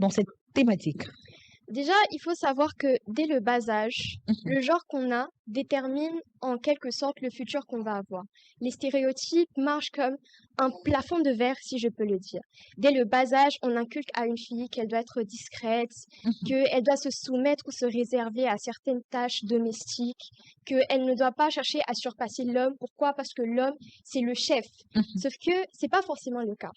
dans cette thématique? Déjà, il faut savoir que dès le bas âge, Mhm, le genre qu'on a détermine en quelque sorte le futur qu'on va avoir. Les stéréotypes marchent comme un plafond de verre, si je peux le dire. Dès le bas âge, on inculque à une fille qu'elle doit être discrète, mhm, qu'elle doit se soumettre ou se réserver à certaines tâches domestiques, qu'elle ne doit pas chercher à surpasser l'homme. Pourquoi? Parce que l'homme, c'est le chef. mhm. Sauf que c'est pas forcément le cas.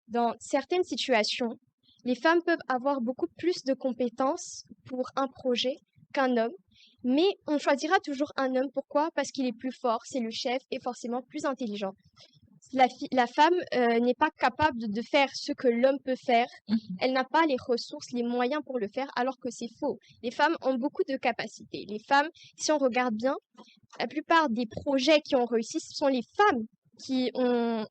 Dans certaines situations, les femmes peuvent avoir beaucoup plus de compétences pour un projet qu'un homme, mais on choisira toujours un homme. Pourquoi? Parce qu'il est plus fort, c'est le chef et forcément plus intelligent. La femme n'est pas capable de faire ce que l'homme peut faire. Elle n'a pas les ressources, les moyens pour le faire, alors que c'est faux. Les femmes ont beaucoup de capacités. Les femmes, si on regarde bien, la plupart des projets qui ont réussi, ce sont les femmes qui ont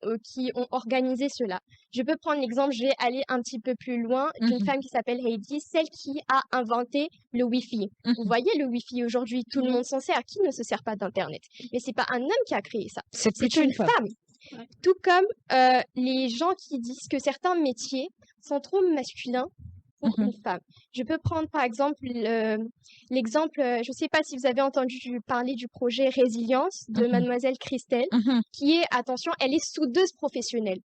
organisé cela. Je peux prendre l'exemple, je vais aller un petit peu plus loin, d'une Mhm, femme qui s'appelle Heidi, celle qui a inventé le Wi-Fi. Vous mhm. voyez, le Wi-Fi aujourd'hui, tout le monde s'en sert. Qui ne se sert pas d'Internet? Mais c'est pas un homme qui a créé ça, C'est c'est plutôt une une femme. femme. Ouais. Tout comme les gens qui disent que certains métiers sont trop masculins pour Mhm, une femme. Je peux prendre par exemple l'exemple, je ne sais pas si vous avez entendu parler du projet Résilience de mhm, Mademoiselle Christelle, mhm. qui est, attention, elle est soudeuse professionnelle.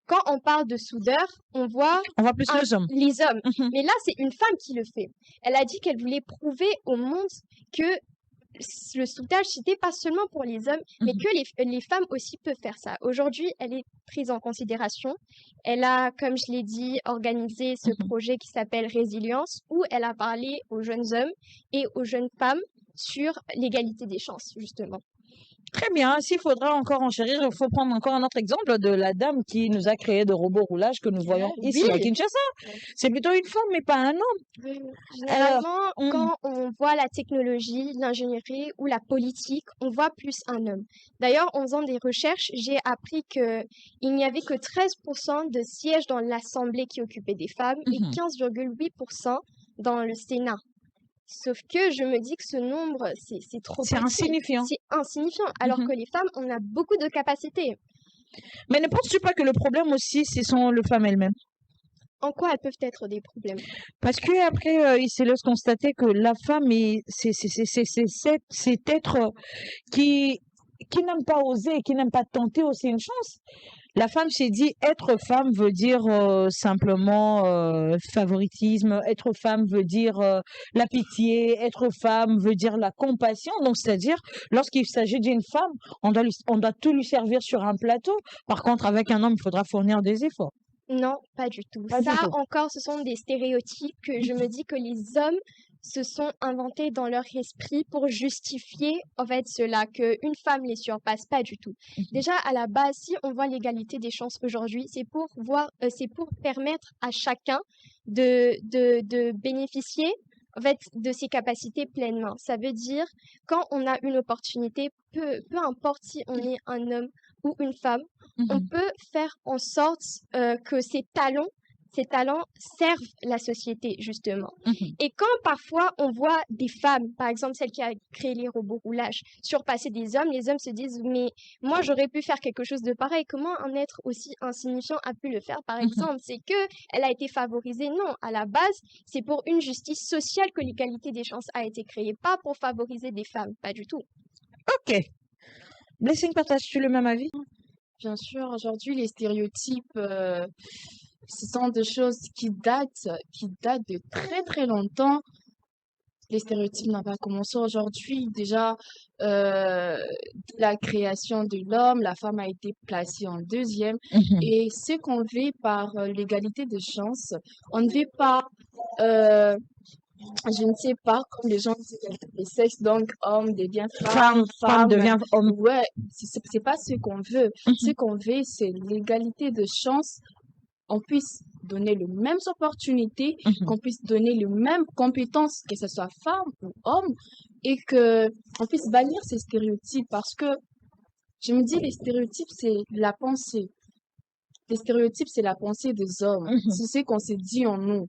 Quand on parle de soudeur, on voit On voit plus les hommes. les hommes. Mhm, Mais là, c'est une femme qui le fait. Elle a dit qu'elle voulait prouver au monde que le soudage, c'était pas seulement pour les hommes, mais mhm, que les femmes aussi peuvent faire ça. Aujourd'hui, elle est prise en considération. Elle a, comme je l'ai dit, organisé ce mhm. projet qui s'appelle Résilience, où elle a parlé aux jeunes hommes et aux jeunes femmes sur l'égalité des chances, justement. Très bien. S'il faudra encore enchérir, il faut prendre encore un autre exemple de la dame qui nous a créé de robots roulage que nous voyons ici à Oui, Kinshasa. C'est plutôt une femme, mais pas un homme. Alors, généralement, hum, quand on voit la technologie, l'ingénierie ou la politique, on voit plus un homme. D'ailleurs, en faisant des recherches, j'ai appris que il n'y avait que 13% de sièges dans l'Assemblée qui occupaient des femmes et mhm. 15,8% dans le Sénat. Sauf que je me dis que ce nombre, c'est trop C'est petit, insignifiant. c'est insignifiant, alors Mhm. que les femmes, on a beaucoup de capacités. Mais ne penses-tu pas que le problème aussi, ce sont les femmes elles-mêmes? En quoi elles peuvent être des problèmes? Parce que après, il se laisse constater que la femme c'est cet être qui n'aime pas oser, qui n'aime pas tenter aussi une chance. La femme s'est dit être femme veut dire simplement favoritisme, être femme veut dire la pitié, être femme veut dire la compassion. Donc c'est-à-dire lorsqu'il s'agit d'une femme, on doit tout lui servir sur un plateau. Par contre, avec un homme, il faudra fournir des efforts. Non, pas du tout. Pas du Ça tout. encore, ce sont des stéréotypes que je me dis que les hommes se sont inventés dans leur esprit pour justifier en fait cela, qu'une femme les surpasse, pas du tout. Mhm, Déjà, à la base, si on voit l'égalité des chances aujourd'hui, c'est pour permettre à chacun de bénéficier en fait de ses capacités pleinement. Ça veut dire quand on a une opportunité, peu importe si on est un homme ou une femme, on mhm, peut faire en sorte que ces talents servent la société, justement. mhm. Et quand parfois on voit des femmes, par exemple celle qui a créé les robots roulages, surpasser des hommes, les hommes se disent, mais moi j'aurais pu faire quelque chose de pareil. Comment un être aussi insignifiant a pu le faire, par Mhm. exemple? C'est que elle a été favorisée. Non, à la base, c'est pour une justice sociale que l'égalité des chances a été créée, pas pour favoriser des femmes, pas du tout. Ok. Blessing, partages-tu le même avis? Bien sûr, aujourd'hui, les stéréotypes, ce sont des choses qui datent de très très longtemps. Les stéréotypes n'ont pas commencé aujourd'hui. Déjà, dès la création de l'homme, la femme a été placée en deuxième. Mhm. Et ce qu'on veut par l'égalité des chances, on ne veut pas, euh, je ne sais pas, comme les gens disent, les sexes, donc homme devient femme, Femme femme. devient homme. Ouais, c'est pas ce qu'on veut. Ce Mhm, qu'on veut, c'est l'égalité de chances, on puisse donner les mêmes opportunités, mhm, qu'on puisse donner les mêmes compétences, que ce soit femme ou homme, et que on puisse bannir ces stéréotypes parce que je me dis les stéréotypes c'est la pensée. Les stéréotypes c'est la pensée des hommes. mhm, C'est ce qu'on s'est dit en nous.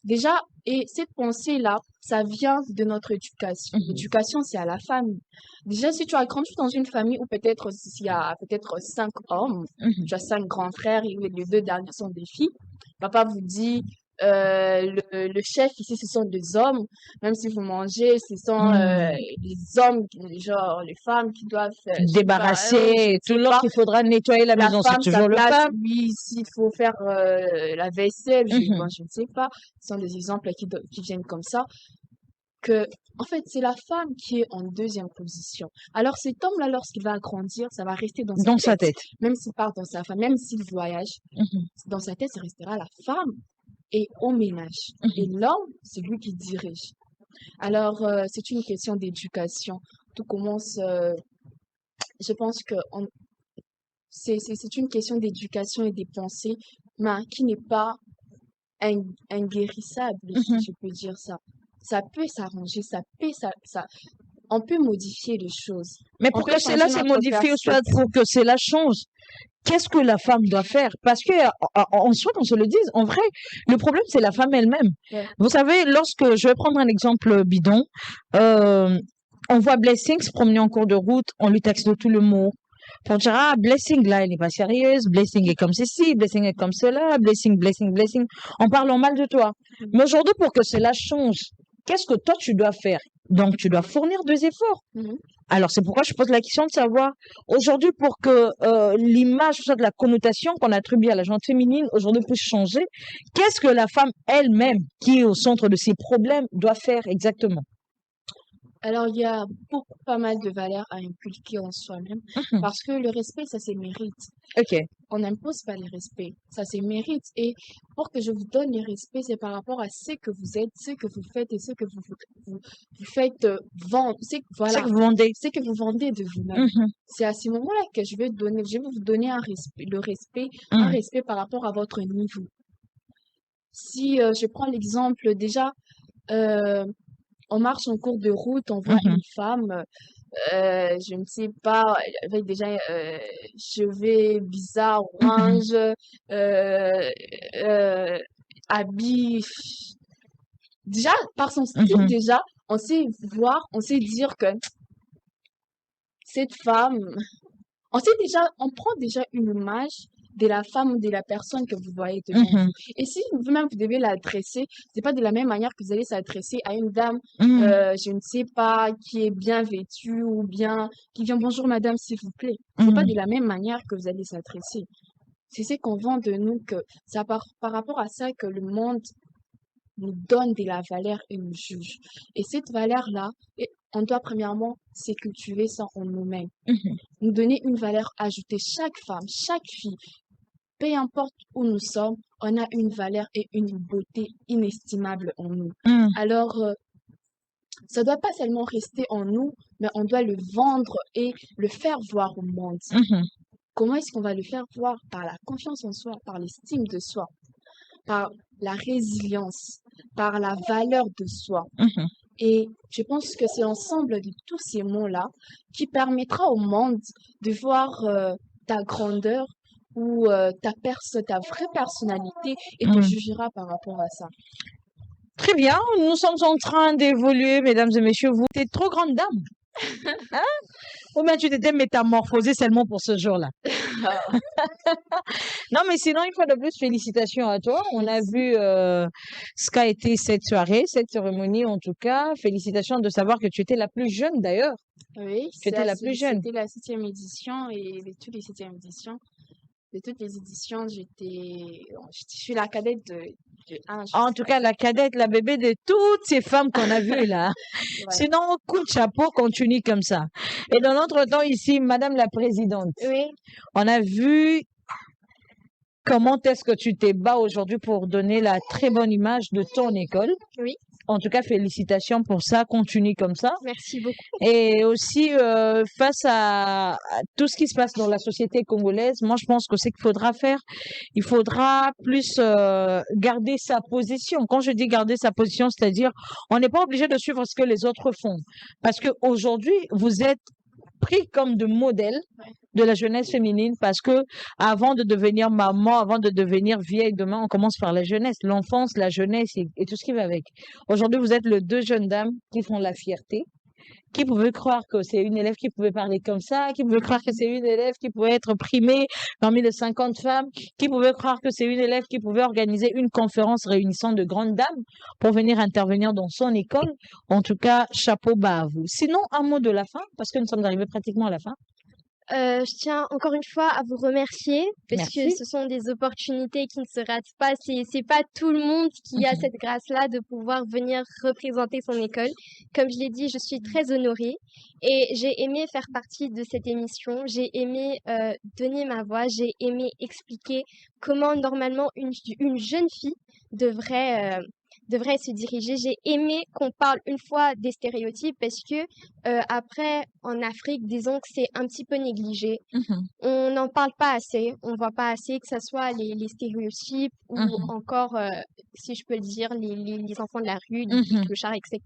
Déjà, et cette pensée-là, ça vient de notre éducation. mhm, L'éducation, c'est à la famille. Déjà, si tu as grandi dans une famille où peut-être s'il y a peut-être 5 hommes, mhm, tu as 5 grands frères et les 2 derniers sont des filles, papa vous dit, le chef ici, ce sont des hommes. Même si vous mangez, ce sont les hommes, genre les femmes qui doivent faire, je sais pas, Débarrasser, tout sais l'autre pas. qu'il faudra nettoyer la La maison, c'est femme, sa toujours le place, femme. oui, s'il faut faire la vaisselle, Mhm. je ne sais pas. Ce sont des exemples qui viennent comme ça. Que, en fait, c'est la femme qui est en deuxième position. Alors cet homme-là, lorsqu'il va grandir, ça va rester dans sa Dans sa tête. tête. Même s'il part dans sa femme, même s'il voyage, Mhm. dans sa tête, ça restera la femme et au ménage. Et Mhm. l'homme, c'est lui qui dirige. Alors, c'est une question d'éducation. Tout commence, je pense que c'est une question d'éducation et des pensées, mais qui n'est pas inguérissable, si Mhm. je peux dire ça. Ça peut s'arranger, on peut modifier les choses. Mais On pour peut que cela changer se notre modifie ou soit pour que cela change, qu'est-ce que la femme doit faire? Parce que, en soi, qu'on se le dise, en vrai, le problème, c'est la femme elle-même. Ouais. Vous savez, lorsque, je vais prendre un exemple bidon, euh, on voit Blessing se promener en cours de route, on lui texte de tout le mot. On dira, ah, Blessing, là, elle n'est pas sérieuse, Blessing est comme ceci, Blessing est comme cela, Blessing, Blessing, Blessing, en parlant mal de toi. Mais aujourd'hui, pour que cela change, qu'est-ce que toi, tu dois faire? Donc, tu dois fournir des efforts. Mhm. Alors, c'est pourquoi je pose la question de savoir, aujourd'hui, pour que l'image, soit de la connotation qu'on attribue à la gente féminine, aujourd'hui, puisse changer, qu'est-ce que la femme elle-même, qui est au centre de ses problèmes, doit faire exactement? Alors, il y a pas mal de valeurs à inculquer en soi-même, Mhm. parce que le respect, ça se mérite. Ok. On n'impose pas le respect, ça se mérite. Et pour que je vous donne le respect, c'est par rapport à ce que vous êtes, ce que vous faites et ce que vous faites vendre. C'est Voilà, que vous vendez. ce que vous vendez de vous-même. Mhm. C'est à ce moment-là que je vais vous donner un Mhm. respect par rapport à votre niveau. Si je prends l'exemple déjà, euh, on marche en cours de route, on voit Mhm. une femme, je ne sais pas, avec déjà cheveux bizarres, Mhm. orange, euh, habits. Déjà, par son style, Mhm. déjà, on sait dire que cette femme, on prend déjà une image de la femme ou de la personne que vous voyez devant Mhm. vous. Et si vous-même vous devez l'adresser, c'est pas de la même manière que vous allez s'adresser à une dame, Mhm. je ne sais pas, qui est bien vêtue ou bien qui vient bonjour madame s'il vous plaît. C'est pas Mhm. de la même manière que vous allez s'adresser. C'est ce qu'on vend de nous que ça par rapport à ça que le monde nous donne de la valeur et nous juge. Et cette valeur-là, on doit premièrement se cultiver ça en nous-mêmes Mhm. nous donner une valeur ajoutée. Chaque femme, chaque fille, peu importe où nous sommes, on a une valeur et une beauté inestimable en nous. Mhm. Alors, ça ne doit pas seulement rester en nous, mais on doit le vendre et le faire voir au monde. Mhm. Comment est-ce qu'on va le faire voir? Par la confiance en soi, par l'estime de soi, par la résilience, par la valeur de soi. Mhm. Et je pense que c'est l'ensemble de tous ces mots-là qui permettra au monde de voir ta grandeur ou ta vraie personnalité et te Mhm. jugera par rapport à ça. Très bien, nous sommes en train d'évoluer, mesdames et messieurs. Vous êtes trop grande dame. Hein? Ou bien tu t'étais métamorphosée seulement pour ce jour-là. Non, mais sinon, une fois de plus, félicitations à toi. On a Merci. vu ce qu'a été cette soirée, cette cérémonie en tout cas. Félicitations de savoir que tu étais la plus jeune d'ailleurs. Oui, Tu étais la plus jeune. c'était la 7e édition et de toutes les 7e éditions, de toutes les éditions, je suis la cadette de 1 En tout cas, la cadette, la bébé de toutes ces femmes qu'on a vues là. Ouais. Sinon, coup de chapeau, continue comme ça. Et dans notre temps ici, Madame la Présidente, Oui, on a vu comment est-ce que tu t'es bats aujourd'hui pour donner la très bonne image de ton école. Oui, En tout cas, félicitations pour ça, continue comme ça. merci beaucoup. Et aussi, face à tout ce qui se passe dans la société congolaise, moi, je pense que c'est qu'il faudra faire, il faudra plus garder sa position. Quand je dis garder sa position, c'est-à-dire, on n'est pas obligé de suivre ce que les autres font. Parce qu'aujourd'hui, vous êtes pris comme de modèle Ouais. de la jeunesse féminine parce que avant de devenir maman, avant de devenir vieille demain, on commence par la jeunesse, l'enfance, la jeunesse et tout ce qui va avec. Aujourd'hui, vous êtes les deux jeunes dames qui font la fierté Qui pouvait croire que c'est une élève qui pouvait parler comme ça? Qui pouvait croire que c'est une élève qui pouvait être primée parmi les 50 femmes? Qui pouvait croire que c'est une élève qui pouvait organiser une conférence réunissant de grandes dames pour venir intervenir dans son école? En tout cas, chapeau bas à vous. Sinon, un mot de la fin, parce que nous sommes arrivés pratiquement à la fin. Je tiens encore une fois à vous remercier parce que Merci. ce sont des opportunités qui ne se ratent pas. C'est pas tout le monde qui a Mhm. cette grâce-là de pouvoir venir représenter son école. Comme je l'ai dit, je suis très honorée et j'ai aimé faire partie de cette émission. J'ai aimé donner ma voix. J'ai aimé expliquer comment normalement une jeune fille devrait se diriger. J'ai aimé qu'on parle une fois des stéréotypes parce que après, en Afrique, disons que c'est un petit peu négligé. Mhm. On n'en parle pas assez. On voit pas assez que ce soit les stéréotypes ou Mhm. encore, si je peux le dire, les enfants de la rue, les Mhm. clochards, etc.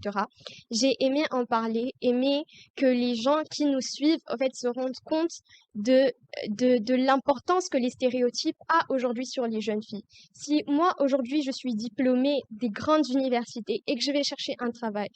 J'ai aimé en parler, aimé que les gens qui nous suivent, en fait, se rendent compte de l'importance que les stéréotypes a aujourd'hui sur les jeunes filles. Si moi, aujourd'hui, je suis diplômée des grandes universités et que je vais chercher un travail,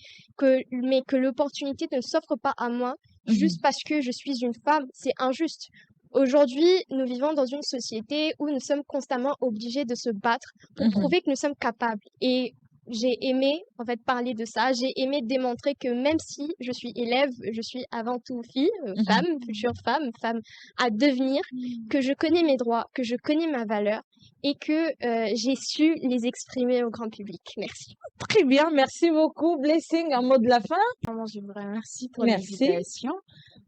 mais que l'opportunité ne s'offre pas à moi Mhm. juste parce que je suis une femme, c'est injuste. Aujourd'hui, nous vivons dans une société où nous sommes constamment obligés de se battre pour Mhm. prouver que nous sommes capables. Et j'ai aimé, en fait, parler de ça. J'ai aimé démontrer que même si je suis élève, je suis avant tout fille, Mhm. femme, future femme à devenir, que je connais mes droits, que je connais ma valeur et que j'ai su les exprimer au grand public. Merci. Très bien, merci beaucoup. Blessing, un mot de la fin. Vraiment, je vous remercie pour Merci. l'invitation.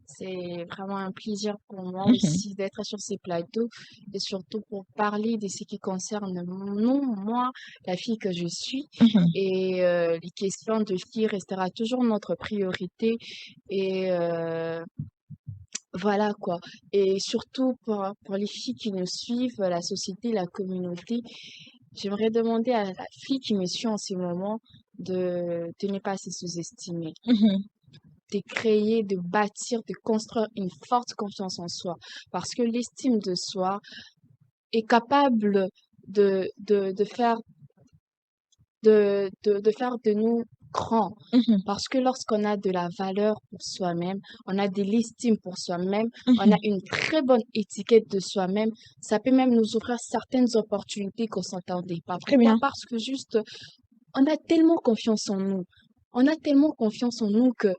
C'est vraiment un plaisir pour moi Mhm. aussi d'être sur ces plateaux et surtout pour parler de ce qui concerne moi, la fille que je suis. Mhm. Et les questions de filles restera toujours notre priorité. Et voilà quoi. Et surtout pour les filles qui nous suivent, la société, la communauté, j'aimerais demander à la fille qui me suit en ce moment de ne pas se sous-estimer, Mhm. de créer, de bâtir, de construire une forte confiance en soi. Parce que l'estime de soi est capable de faire de faire de nous grands. Mhm. Parce que lorsqu'on a de la valeur pour soi-même, on a de l'estime pour soi-même, on Mhm. a une très bonne étiquette de soi-même, ça peut même nous ouvrir certaines opportunités qu'on s'attendait pas. Très Pourquoi? bien. Parce que juste, on a tellement confiance en nous. On a tellement confiance en nous que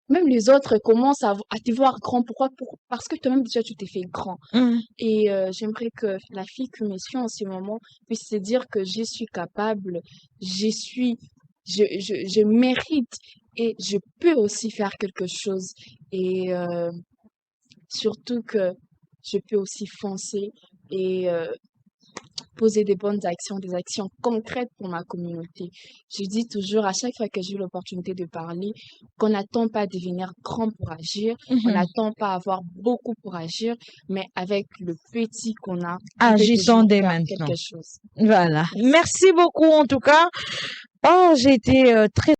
même les autres commencent à te voir grand. Pourquoi? Parce que toi-même déjà tu t'es fait grand. Mhm. Et j'aimerais que la fille que me suit en ce moment puisse se dire que je suis capable, je suis, je mérite et je peux aussi faire quelque chose. Et surtout que je peux aussi foncer et poser des bonnes actions, des actions concrètes pour ma communauté. Je dis toujours, à chaque fois que j'ai eu l'opportunité de parler, qu'on n'attend pas à devenir grand pour agir, on Mhm. n'attend pas à avoir beaucoup pour agir, mais avec le petit qu'on a, on peut Agissons toujours dès faire maintenant. quelque chose. Voilà. Merci. Merci beaucoup en tout cas. Oh, j'ai été très